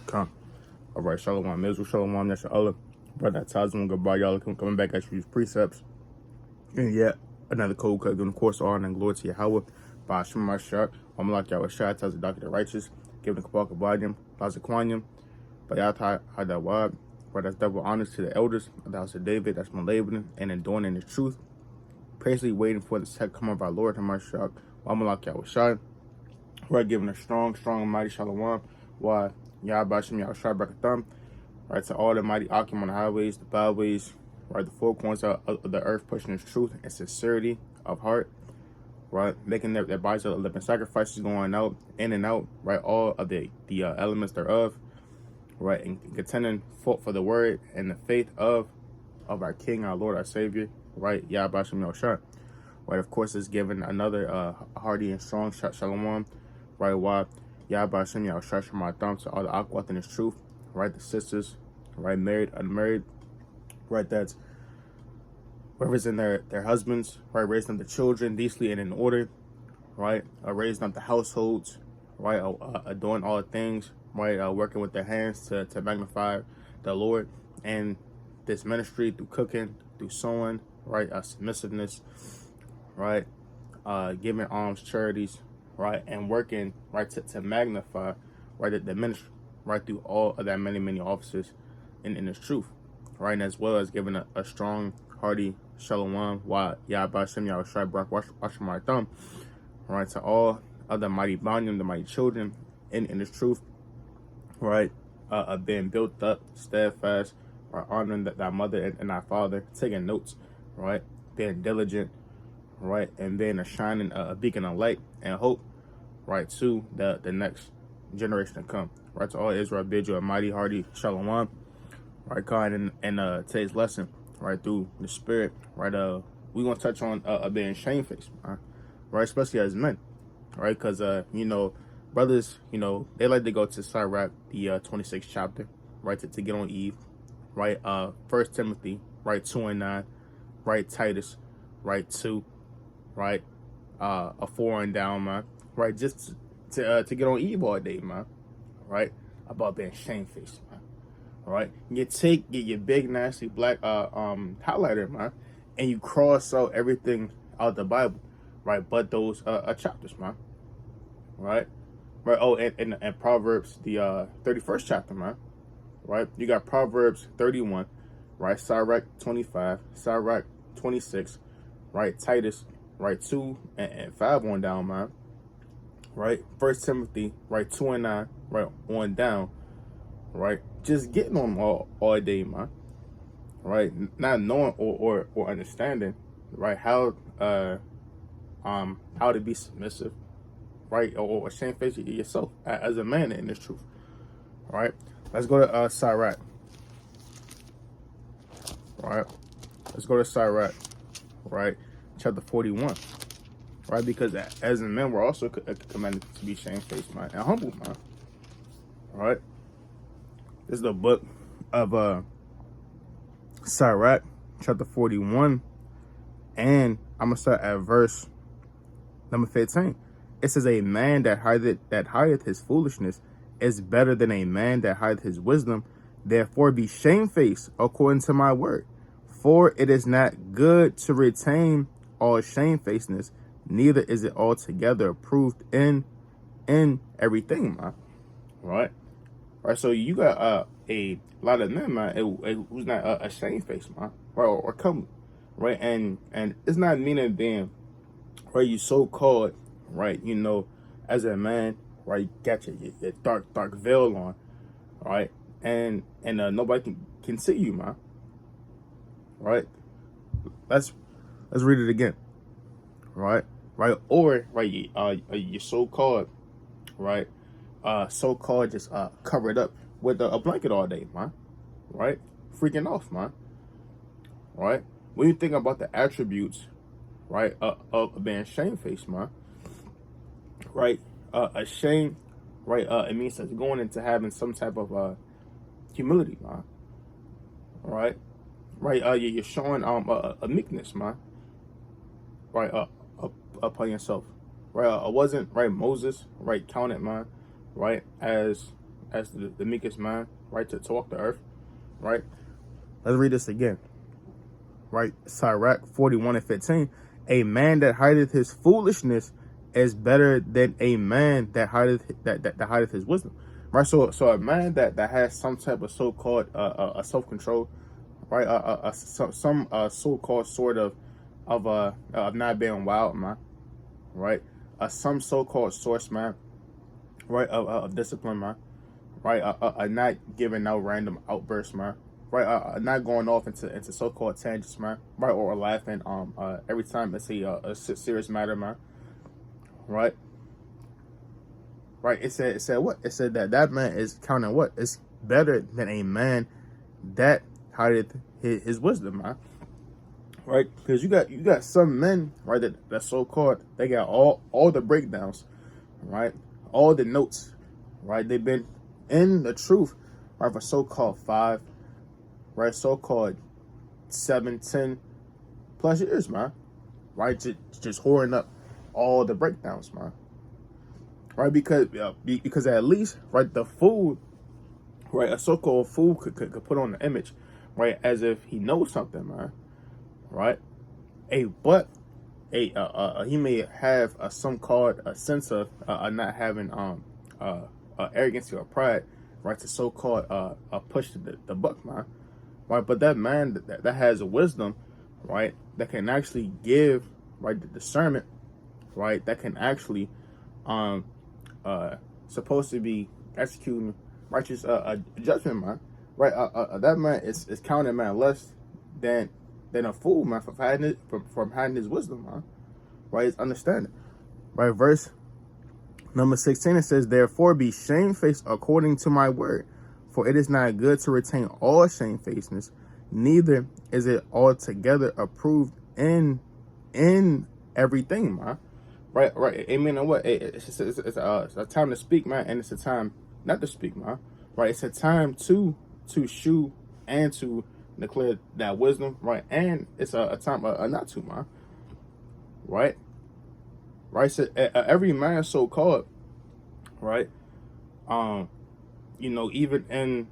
Come. All right, Shalom, Israel, Shalom, that's your Allah. Brother Tazim, goodbye, y'all. Coming back at you, precepts. And yet, another code cut during the course of honor and glory to Yahweh. By Hashem, my shot. I'm like Yahweh Shai, tells the doctor the righteous, giving the Kabak Abadium, Lazaquanium, Bayatai Hadawab. Right, that's double honors to the elders of the house of David, that's my labeling, and adorning the truth. Patiently waiting for the second coming of our Lord and my shot. I'm like Yahweh Shai. Right, giving a strong and mighty Shalom. Why? Yahweh Hashem, Yahweh Shai, Brakatham. Right, to all the mighty Akim on the highways, the byways, right, the four corners of the earth, pushing His truth and sincerity of heart, right, making their bodies a living sacrifices, going out, in and out, right, all of the elements thereof, right, and contending for the word and the faith of our King, our Lord, our Savior, right, Yahweh Hashem Yahushua, right, of course, is given another hearty and strong shalom, right, why Yahweh Hashem Yahushua from our thumb to all the aquat in His truth, right, the sisters, right, married, unmarried, right, that's representing their husbands, right, raising up the children decently and in order, right, raising up the households, right, doing all the things, right, working with their hands to magnify the Lord and this ministry through cooking, through sewing, right, submissiveness, right, giving alms, charities, right, and working, right, to magnify, right, the ministry, right, through all of that many offices in His truth, right, and as well as giving a strong, hearty shalom, why Yahweh Hashem Yahweh Shai Barak watch my thumb, right, to all of the mighty bonding, the mighty children in His truth, right, being built up, steadfast, right, honoring thy mother and thy father, taking notes, right, being diligent, right, and being a shining a beacon of light and hope, right, to the next generation to come, right, to all Israel, I bid you a mighty hearty shalom, right, kind in today's lesson, right, through the spirit, right, we gonna touch on being shamefaced, right, especially as men, right, because you know, brothers, you know, they like to go to Sirach, the 26th chapter, right, to get on Eve, right, 1 Timothy, right, 2:9, right, Titus, right, 2, right, a 4 and down, man, right, just to get on Eve all day, man, right, about being shamefaced, man. All right, get your big nasty black highlighter, man, and you cross out everything out the Bible, right? But those chapters, man, right? Oh, and Proverbs, the 31st chapter, man, right? You got Proverbs 31, right? Sirach 25, Sirach 26, right? Titus, right? 2 and 5 on down, man, right? 1 Timothy, right? 2 and 9, right on down, right? Just getting on them all day, man. Right? Not knowing or understanding, right, how to be submissive, right, or shamefaced yourself as a man in this truth. Right? Let's go to Sirach. Right? Let's go to Sirach, right, chapter 41. Right? Because as a man, we're also commanded to be shamefaced, man, and humble, man. Right? This is the book of Sirach, chapter 41, and I'm gonna start at verse number 15. It says, "A man that hideth his foolishness is better than a man that hideth his wisdom. Therefore be shamefaced according to my word. For it is not good to retain all shamefacedness, neither is it altogether approved in everything, man." Right? Right, so you got a lot of men, man, who's not a shamefaced, man, right, or come, right, and it's not meaning being, right, you so called, right, you know, as a man, right, you got your dark veil on, right, and nobody can see you, man, right. Let's read it again, right, or right, you're so called, right. So-called just cover it up with a blanket all day, man, right? Freaking off, man, right? When you think about the attributes, right, of being shamefaced, man, right? Ashamed, right? It means that's going into having some type of humility, man, right? Right? You're showing a meekness, man, right? Upon yourself, right? I wasn't, right, Moses, right, counted, man, right, as as the meekest man, right, to walk the earth, right? Let's read this again, right? Sirach 41:15. A man that hideth his foolishness is better than a man that hideth his wisdom, right? So a man that has some type of so-called self-control, right? Some so-called sort of not being wild, man, right? Some so-called source, man, right, of discipline, man, right? Not giving no random outbursts, man, right? Not going off into so-called tangents, man, right? Or laughing every time it's a serious matter, man, right? Right? It said what? It said that man is counting what? It's better than a man that hideth his wisdom, man. Right? Because you got some men, right, that so-called, they got all the breakdowns, right? All the notes, right? They've been in the truth, right, for so-called 5, right, so-called 7, 10 plus years, man. Right? Just hoarding up all the breakdowns, man. Right? Because at least, right, the fool, right, a so-called fool could put on the image, right, as if he knows something, man. Right? But he may have some called a sense of not having arrogance or pride, right, to so-called push the buck, man. Right? But that man that has a wisdom, right, that can actually give, right, the discernment, right, that can actually supposed to be executing righteous judgment, man. Right? That man is counted, man, less than a fool, man, from hiding his wisdom, man. Right? His understanding. Right? Verse number 16, it says, therefore be shamefaced according to my word, for it is not good to retain all shamefacedness, neither is it altogether approved in everything, man. Right? Amen. And what? It's a time to speak, man, and it's a time not to speak, man. Right? It's a time to shew and to declare that wisdom, right? And it's a time not to, man. Right? Right? So every man so called, right? Even in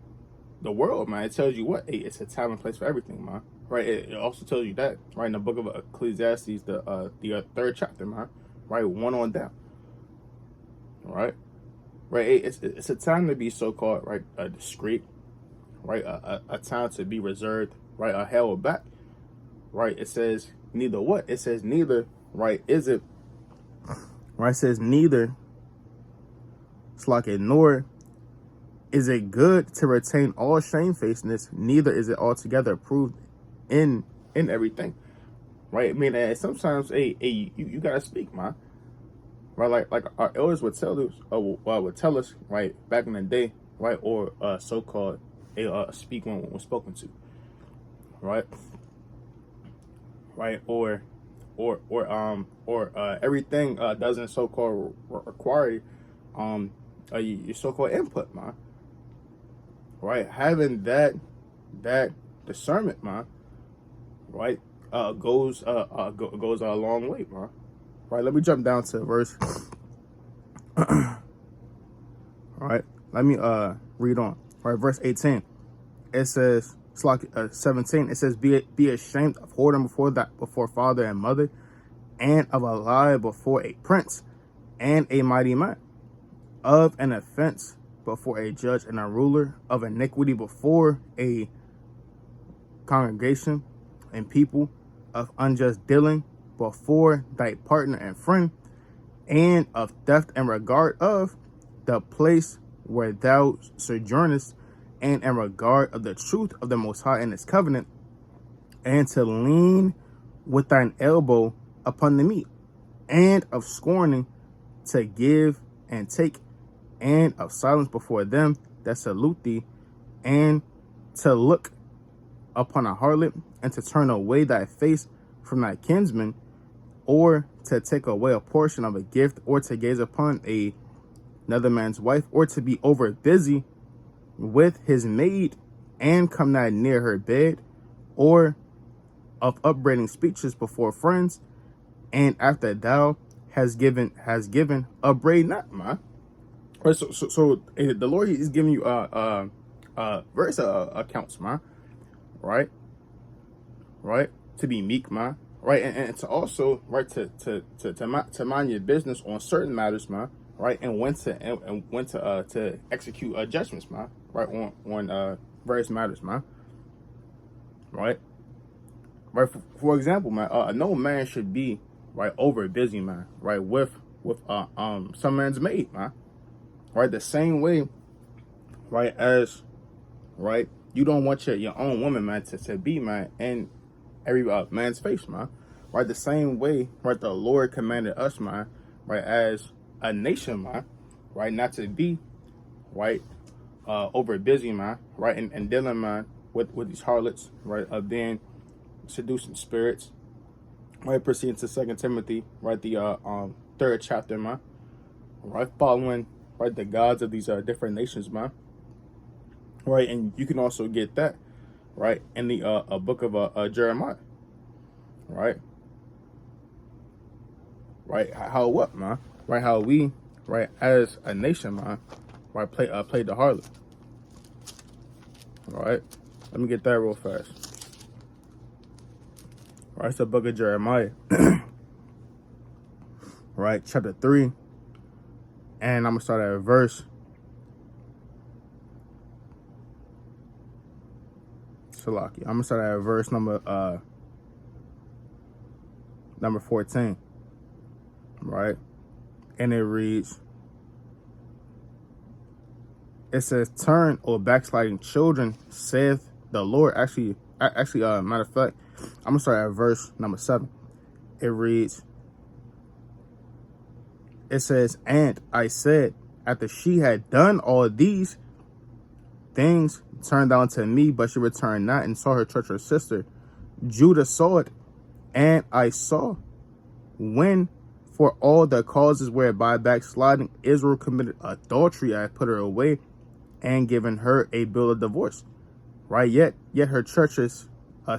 the world, man, it tells you what? It's a time and place for everything, man. Right? It also tells you that, right, in the book of Ecclesiastes, the 3rd chapter, man. Right, 1 on down. Right? It's a time to be so-called, right, discreet, right, a time to be reserved, right, held back, right. It says neither what? It says neither, right, is it, right, it says neither, it's like it, nor is it good to retain all shamefacedness, neither is it altogether approved in everything. Right? I mean, and sometimes, you gotta speak, man. Right? Like our elders would tell us, right, back in the day, right, or so-called speak when spoken to, right, right, or everything doesn't so-called require your so-called input, man. Right? Having that discernment, man. Right? Goes a long way, man. Right, let me jump down to verse. All right, let me read on. All right, verse 18. It says, it's like 17. It says, be ashamed of whoredom before father and mother, and of a lie before a prince and a mighty man, of an offense before a judge and a ruler, of iniquity before a congregation and people, of unjust dealing before thy partner and friend, and of theft and regard of the place where thou sojournest, and in regard of the truth of the Most High and his covenant, and to lean with thine elbow upon the meat, and of scorning to give and take, and of silence before them that salute thee, and to look upon a harlot, and to turn away thy face from thy kinsman, or to take away a portion of a gift, or to gaze upon another man's wife, or to be over busy with his maid, and come not near her bed, or of upbraiding speeches before friends, and after thou has given upbraid not, man. Right, so the Lord is giving you various accounts, man. Right, right, to be meek, man. Right, and to also right to mind your business on certain matters, man. Right, and when to execute judgments, man. Right, on various matters, man. Right, right. For example, man, no man should be right over busy, man. Right, with some man's maid, man. Right, the same way, right, as right, you don't want your own woman, man, to be, man, in every man's face, man. Right, the same way, right, the Lord commanded us, man, right, as a nation, man, right, not to be, right, over busy, man, right, and dealing, man, with these harlots, right, of being seducing spirits, right, proceeding to Second Timothy, right, the third chapter, man, right, following, right, the gods of these different nations, man, right, and you can also get that, right, in the book of Jeremiah, right, right, how what, man, right, how we, right, as a nation, man, right, played the harlot, right. Let me get that real fast. Right, it's the book of Jeremiah, right, chapter 3, and I'm gonna start at verse Salaki. I'm gonna start at verse number 14, right, and it reads. It says, "Turn, O backsliding children, saith the Lord." Actually, matter of fact, I'm gonna start at verse number 7. It reads. It says, "And I said, after she had done all these things, turned down to me, but she returned not, and saw her treacherous sister. Judah saw it, and I saw, when for all the causes whereby backsliding Israel committed adultery, I put her away, and given her a bill of divorce. Right, yet her treacherous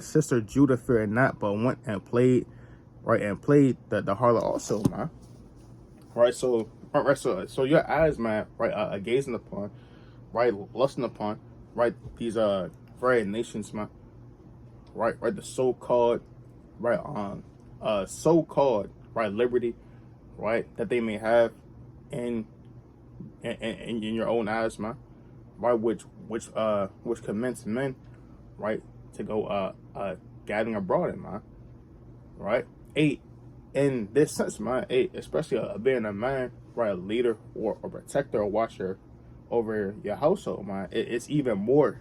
sister Judah feared not, but went and played, right, and played the harlot also, man. Right, so your eyes, man, right, are gazing upon, right, lusting upon, right, these various nations, man, right, the so-called, right, so-called, right, liberty, right, that they may have in your own eyes, man, right, which commence men, right, to go gathering abroad in, man, right, in this sense, man, especially being a man, right, a leader or a protector or watcher over your household, man, it's even more,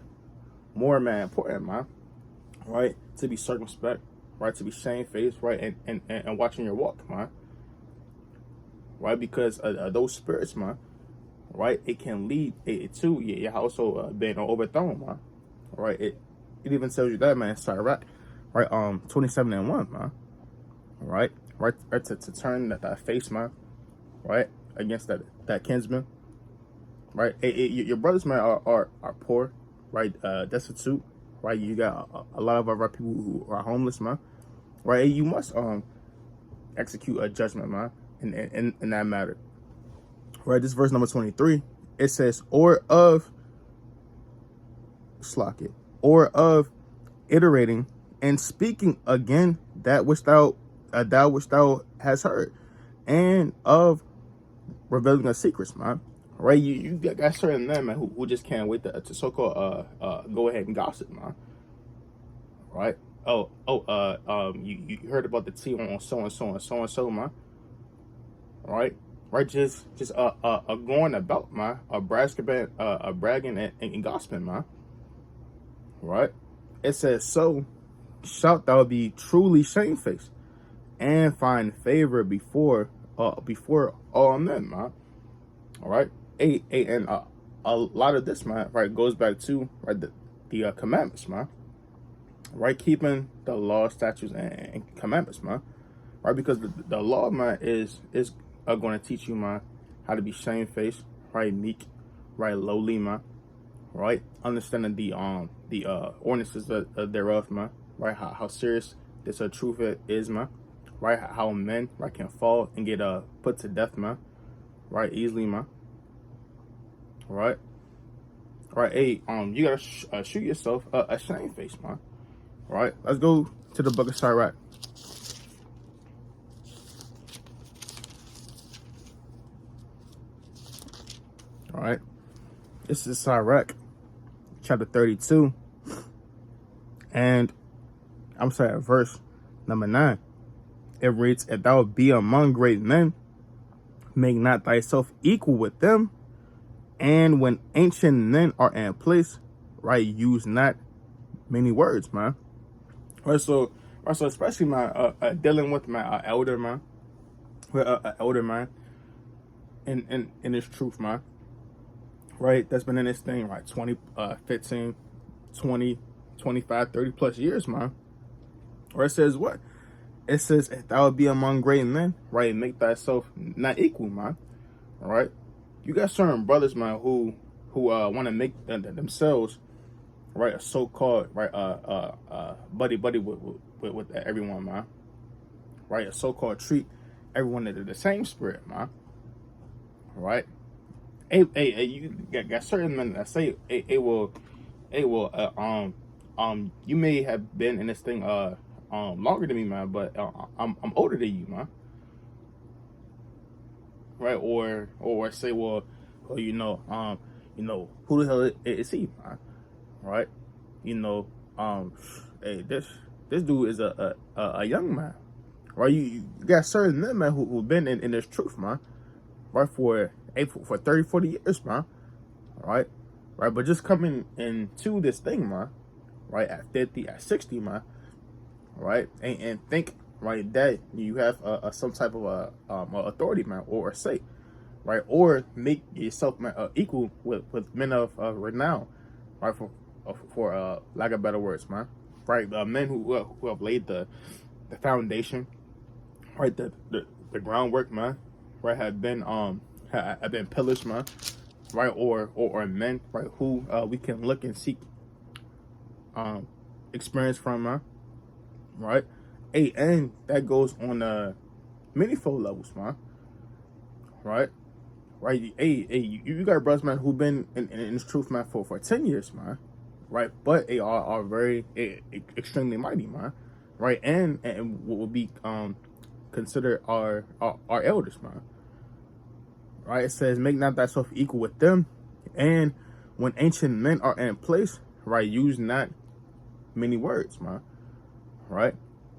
man, important, man, right, to be circumspect, right, to be shamefaced, right, and watching your walk, man, right, because those spirits, man, right, it can lead to your household being overthrown, man, right, it even tells you that, man, Sirach, right, 27:1, man, right, to turn that face, man, right, against that kinsman, right, your brothers, man, are poor, right, destitute, right, you got a lot of our people who are homeless, man, right, you must execute a judgment, man, in that matter, right. This verse number 23, it says, or of iterating and speaking again that which thou hast heard, and of revealing the secrets, man. Right, you got certain men, man, who just can't wait to so-called go ahead and gossip, man. Right. You heard about the tea on so and so and so and so, man. Right. Right, just going about, man, bragging and gossiping, man. Right. It says, so shalt thou be truly shamefaced, and find favor before all men, man. All right, and a lot of this, man, right, goes back to, right, the commandments, man. Right, keeping the law, statutes, and commandments, man. Right, because the law, man, is going to teach you, man, how to be shamefaced, right, meek, right, lowly, man. Right, understanding the ordinances thereof, man. Right, how serious this truth is, man. Right, how men, right, can fall and get put to death, man. Right, easily, man. Right? Right? Hey, you gotta shoot yourself a shame face, man. Right? Let's go to the book of Sirach. All right? This is Sirach, chapter 32. And I'm sorry, verse number 9. It reads, if thou be among great men, make not thyself equal with them. And when ancient men are in place, right, use not many words, man. So especially my dealing with my elder man, with elder man, in this truth, man. Right, that's been in this thing, right, 20, 15, 20, 25, 30 plus years, man. Or it says what? It says, if thou be among great men, right, make thyself not equal, man. All right, you got certain brothers, man, who want to make themselves, right, a so-called, right, buddy with everyone, man. Right, a so-called treat everyone into the same spirit, man. All right. Hey, you got certain men that say it will, you may have been in this thing longer than me, man, but I'm older than you, man. Right? Or say, well, who the hell is he, man? Right? Hey, this dude is a young man. Right? You got certain men, man, who've been in this truth, man. Right, for 30, 40 years, man. Right? But just coming into this thing, man, right, at 50, at 60, man, right, and think, right, that you have some type of authority, man, or say, right, or make yourself, man, equal with men of renown, right, for lack of better words, man, right, men who have laid the foundation, right, the groundwork, man, right, have been pillars, man, right, or men, right, who we can look and seek experience from, man, right. Hey, and that goes on many-fold levels, man, right. Hey, you got brothers, man, who've been in this truth, man, for 10 years, man, right, but they are very extremely mighty, man, right, and what will be considered our elders, man. Right, it says, make not thyself equal with them, and when ancient men are in place, right, use not many words, man. Right,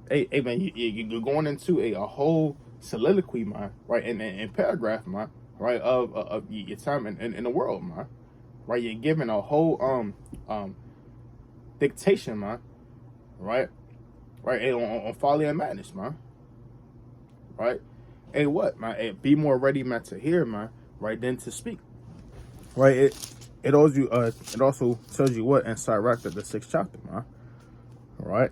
hey man, you're going into a whole soliloquy, man, right, in paragraph, man, right, of your time in the world, man, right. You're giving a whole dictation, man, right, hey, on folly and madness, man, right. Hey, what, man? Hey, be more ready, man, to hear, man, right, than to speak. Right, it also tells you what in Sirach, the 6th chapter, man. Right,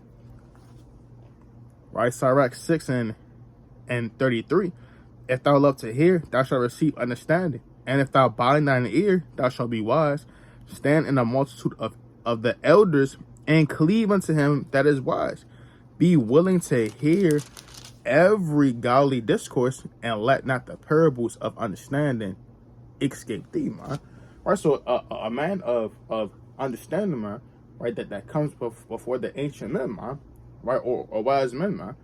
Sirach 6 and 33. If thou love to hear, thou shalt receive understanding, and if thou bind thine ear, thou shalt be wise. Stand in the multitude of the elders, and cleave unto him that is wise. Be willing to hear every godly discourse, and let not the parables of understanding escape thee, man. Right, so a man of understanding, man, right, that comes before the ancient men, man, right, or wise men, man,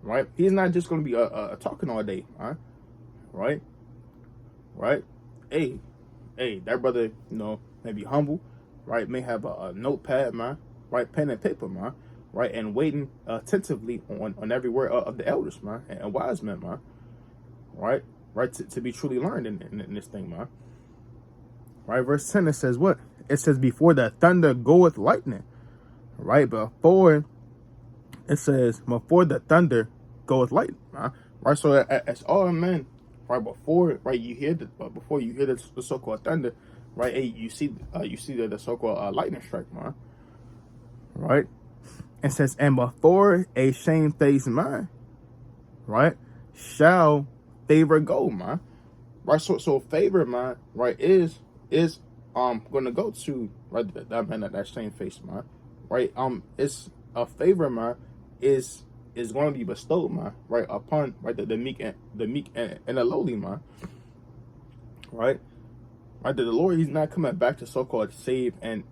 right. He's not just going to be talking all day, man, right. Hey, that brother, may be humble, right, may have a notepad, man, right, pen and paper, man, right, and waiting attentively on every word of the elders, man, and wise men, man, right, to be truly learned in this thing, man. Right, verse 10, it says what? It says, before the thunder goeth lightning, right, before the thunder goeth lightning, man. Right, so as all men, right, before you hear the so-called thunder, right, hey, you see the so-called lightning strike, man, right. It says, and before a shamefaced man, right, shall favor go, man. Right, so favor, man, right, is gonna go to, right, that man, that shamefaced, man, right. It's a favor, man, is going to be bestowed, man, right, upon, right, the meek and the lowly, man, right. right? That the Lord, he's not coming back to so-called save and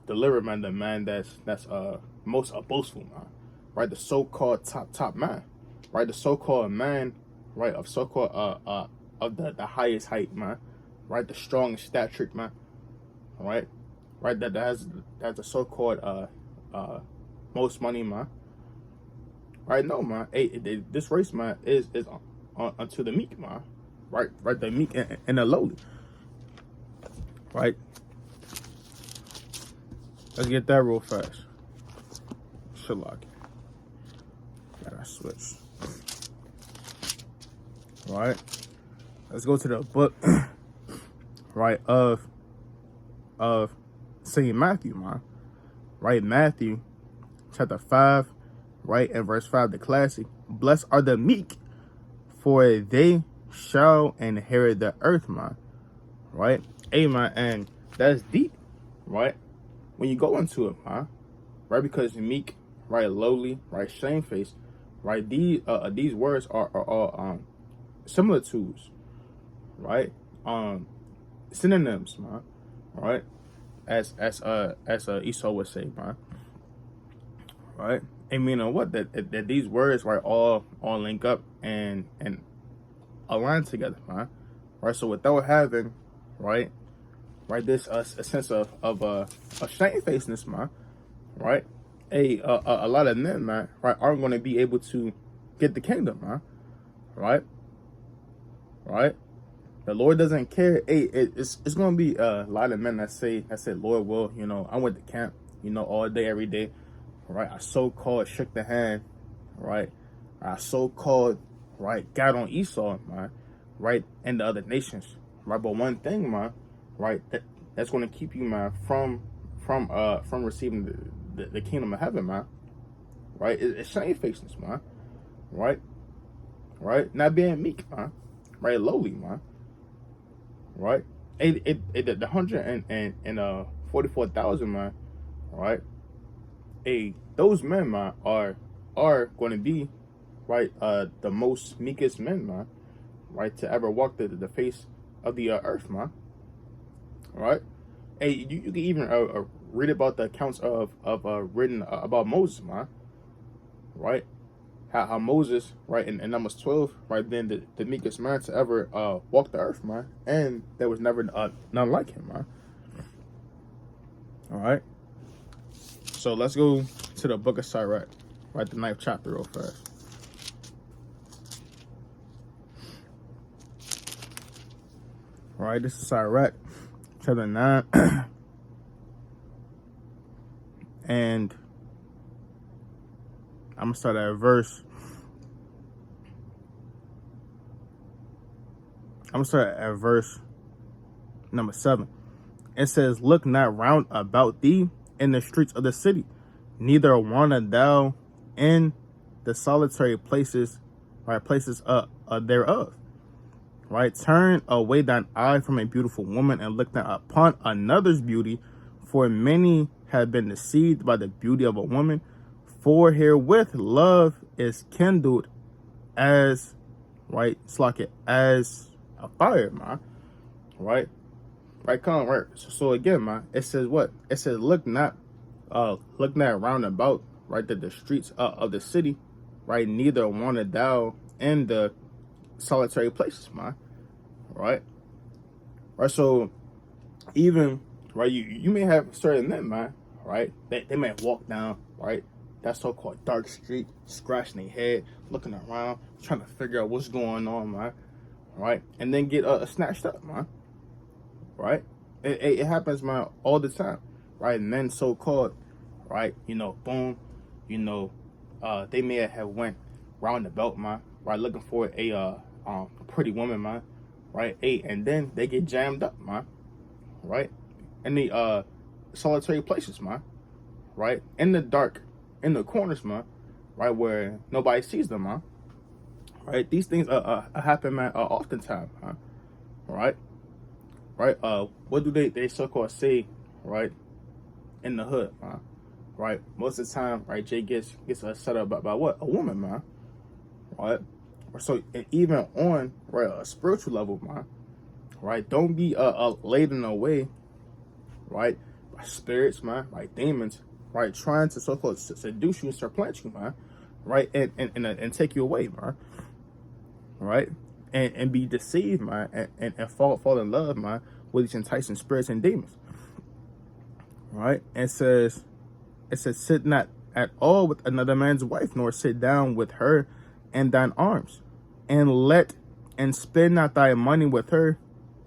deliver, man, the man that's most boastful, man, right? The so-called top man, right? The so-called man, right, of so-called of the highest height, man, right? The strongest stature, man, right? Right, that has the so-called most money, man. Right, no, man. Hey, this race, man, is unto the meek, man. Right, the meek and the lowly. Right. Let's get that real fast. Sherlock. Gotta switch. Right. Let's go to the book. Right, of St. Matthew, man. Right, Matthew chapter 5, right, and verse 5, the classic. Blessed are the meek, for they shall inherit the earth, man. Right? Amen. And that's deep, right? When you go into it, man. Right? Because meek, right, lowly, right, shamefaced, right? These words are all similitudes, right? Synonyms, man. Right? As Esau would say, man. Right? And meaning what? That these words, right, all link up and align together, man. Right? So without having, right, this a sense of shamefacedness, man. Right? A lot of men, man, right, aren't going to be able to get the kingdom, man. Right? Right? The Lord doesn't care. Hey, it's going to be a lot of men that say, Lord, well, you know, I went to camp, you know, all day, every day. Right? I so-called shook the hand. Right? I so-called, right, got on Esau, man. Right? And the other nations. Right? But one thing, man, right, that's going to keep you, man, from receiving the kingdom of heaven, man. Right? It's shamefacedness, man. Right? Right? Not being meek, man. Right? Lowly, man. Right? The 144,000, man. Right? Those men, man, are going to be, right, the most meekest men, man, right, to ever walk the face of the earth, man. Right? Hey, you can even read about the accounts of written about Moses, man. Right? How Moses, right, in Numbers 12, right, then the meekest man to ever walk the earth, man, and there was never none like him, man. All right. So let's go to the book of Sirach, right, the 9th chapter real fast. All right, this is Sirach, chapter 9, and I'm gonna start at verse. Number 7. It says, "Look not round about thee in the streets of the city, neither wander thou in the solitary places, right, places thereof. Right, turn away thine eye from a beautiful woman, and look not upon another's beauty, for many have been deceived by the beauty of a woman. For herewith love is kindled as, right, as a fire, man. Right? Right, come on, right. So again, man, it says what? It says, look not round about, right, the streets of the city, right, neither wander thou in the solitary places, man. Right? Right, so even, right, you may have certain men, man, right, they may walk down, right, that so-called dark street, scratching their head, looking around, trying to figure out what's going on, man. Right? And then get snatched up, man. Right? It happens, man, all the time. Right? Men so-called, right, you know, boom, you know, they may have went round the belt, man, right, looking for a pretty woman, man. Right? And then they get jammed up, man. Right? In the solitary places, man. Right? In the dark, in the corners, man. Right? Where nobody sees them, man. Right? These things happen, man, oftentimes, huh? Right? Right? What do they so-called say, right, in the hood, huh? Right? Most of the time, right, Jay gets set up by what? A woman, man. Right? So even on, right, a spiritual level, man, right? Don't be laden away, right, by spirits, man, by demons, right, trying to so-called seduce you and supplant you, man, right, and take you away, man, right, and be deceived, man, and fall in love, man, with these enticing spirits and demons, right? It says, sit not at all with another man's wife, nor sit down with her in thine arms, and spend not thy money with her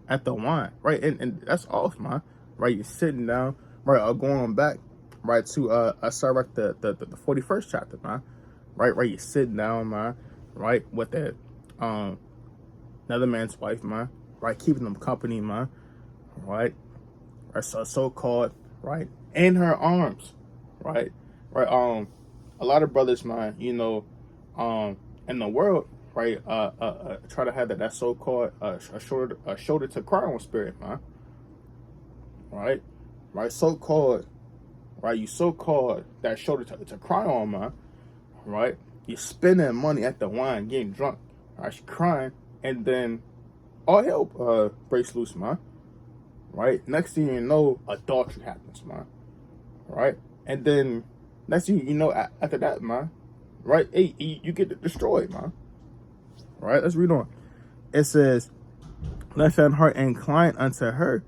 at the wine, right? And that's off, man, right? You're sitting down, right? Going back, right, to I start right the 41st chapter, man, right? You're sitting down, man, right, with that another man's wife, man, right? Keeping them company, man, right? Or so called, right, in her arms, right? A lot of brothers, man, you know, in the world, right, try to have that so-called a shoulder to cry on spirit, man, right, so-called, right, you so-called that shoulder to cry on, man, right, you're spending money at the wine, getting drunk, right, you're crying, and then all hell breaks loose, man, right, next thing you know, adultery happens, man, right, and then next thing you know, after that, man, right, hey, you get destroyed, man. Right, let's read on. It says, let thine heart incline unto her,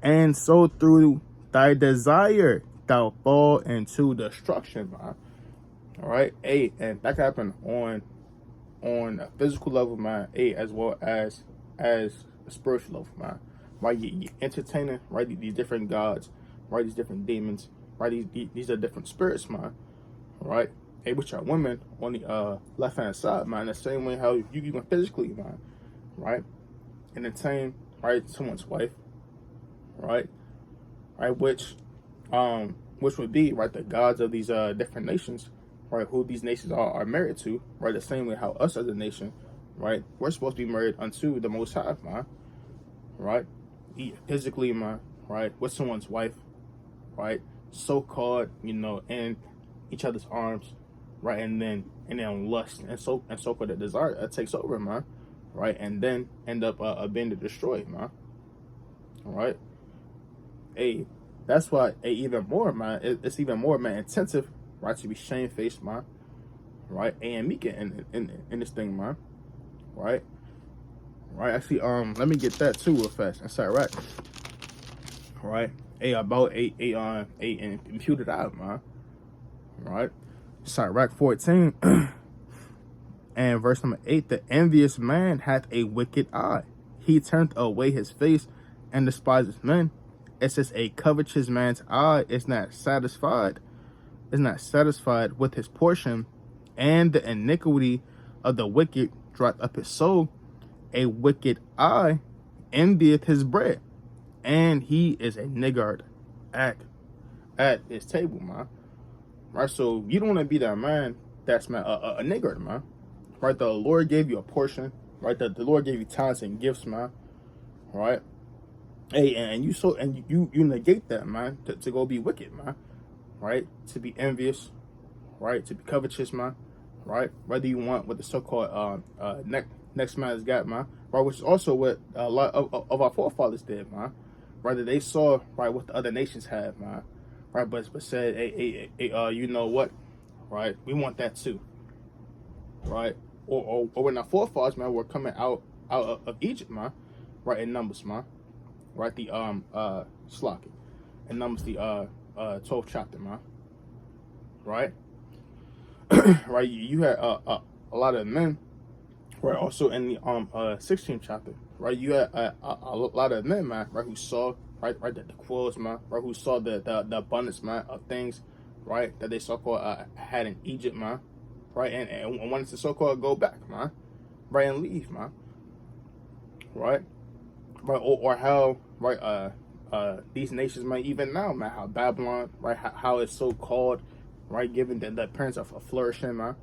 and so through thy desire thou fall into destruction, man. All right, hey, and that can happen on a physical level, man, hey, as well as a spiritual level, man. Right, you entertaining, right, these different gods, right, these different demons, right, these are different spirits, man. Right, hey, with your women on the left hand side, man, the same way how you can physically, man, right, entertain, right, someone's wife, right, which would be, right, the gods of these different nations, right, who these nations are married to, right, the same way how us as a nation, right, we're supposed to be married unto the Most High, man, right, physically, man, right, with someone's wife, right, so called, you know, in each other's arms, right, and then lust and so for the desire takes over, man, right, and then end up being destroyed, man. All right, hey, that's why even more, man, it's even more, man, intensive, right, to be shamefaced, man, right, and meek in this thing, man, right, actually, let me get that too real fast. That's all right, about a imputed out, man, right. Sirach 14 and verse number 8, the envious man hath a wicked eye. He turneth away his face and despises men. It says a covetous man's eye is not satisfied with his portion, and the iniquity of the wicked draweth up his soul. A wicked eye envieth his bread, and he is a niggard at his table, man. Right, so you don't want to be that man that's, man, a niggard, man. Right, the Lord gave you a portion. Right, the Lord gave you talents and gifts, man. Right, hey, and you negate that, man, to go be wicked, man. Right, to be envious, right, to be covetous, man. Right, whether you want what the so-called next man has got, man. Right, which is also what a lot of our forefathers did, man. Right, they saw, right, what the other nations had, man. Right, but said, hey, you know what, right, we want that too, right, or when our forefathers, man, were coming out of Egypt, man, right, in Numbers, man, right, the Slaki, in Numbers, the 12th chapter, man, right, right, you had a lot of men, right, also in the 16th chapter, right, you had a lot of men, man, right, who saw, right, the quills, man, right, who saw the abundance, man, of things, right, that they so-called had in Egypt, man, right, and wanted to so-called go back, man, right, and leave, man, right, or how, right, these nations, man, even now, man, how Babylon, right, how it's so-called, right, given the appearance of flourishing, man,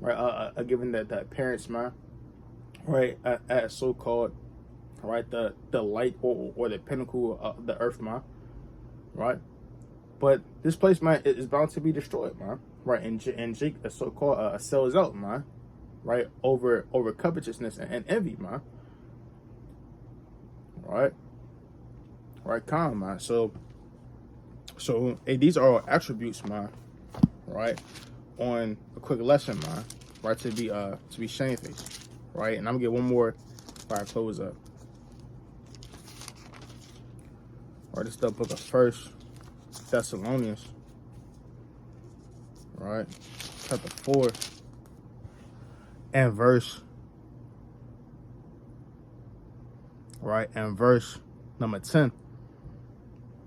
right, given the appearance, man, right, as so-called, right, the light or the pinnacle of the earth, man, right, but this place, man, is bound to be destroyed, man, right, and Jake, the so-called sells out, man, right, over covetousness and envy, man, right? Right, calm, man. So hey, these are all attributes, man, right? On a quick lesson, man, right? To be shamefaced, right? And I'm gonna get one more before I close up. Right, this is the book of 1 Thessalonians, right? Chapter 4 and verse, right? And verse number 10.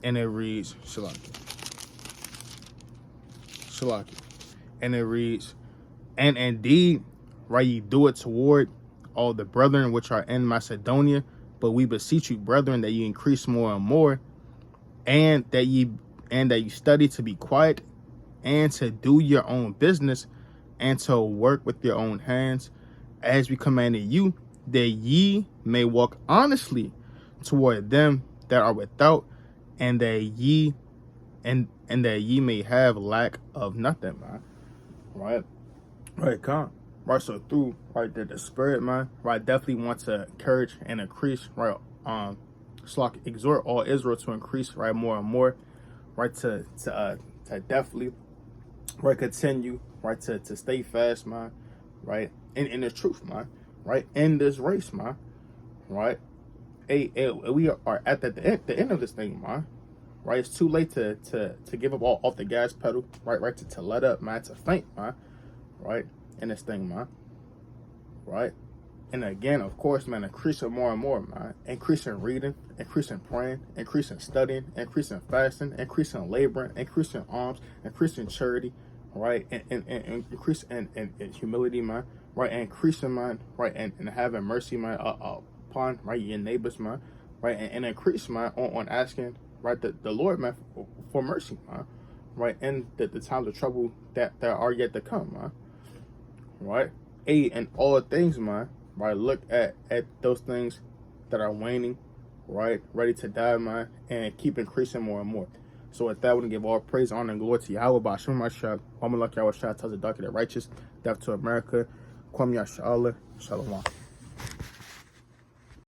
And it reads, Shalaki. And it reads, and indeed, right, ye do it toward all the brethren which are in Macedonia, but we beseech you, brethren, that ye increase more and more, and that you study to be quiet, and to do your own business, and to work with your own hands, as we commanded you, that ye may walk honestly toward them that are without, and that ye may have lack of nothing, man. Right, come. Right, so through the spirit, man, right, definitely want to encourage and increase, right, exhort all Israel to increase, right, more and more, right, to definitely, right, continue, right, to stay fast, man, right, in the truth, man, right, in this race, man, right. Hey, we are at the end of this thing, man. Right, it's too late to give up off the gas pedal, right, to let up, man, to faint, man, right, in this thing, man, right. And again, of course, man, increasing more and more, man, increasing reading, increasing praying, increasing studying, increasing fasting, increasing laboring, increasing alms, increasing charity, right, and increase in humility, man, right, and increasing, man, right, and having mercy, man, upon, right, your neighbors, man, right, and increase, man, on asking, right, the Lord, man, for mercy, man, right, in the times of trouble that are yet to come, man, right. Hey, and all things, man, right, look at those things that are waning, right, ready to die, man, and keep increasing more and more. So with that, I want to give all praise, honor, and glory to Yahweh, by SHAMEFACED, Yahweh, tells the dark of the righteous, death to America, Kwame Yashala, Shalom.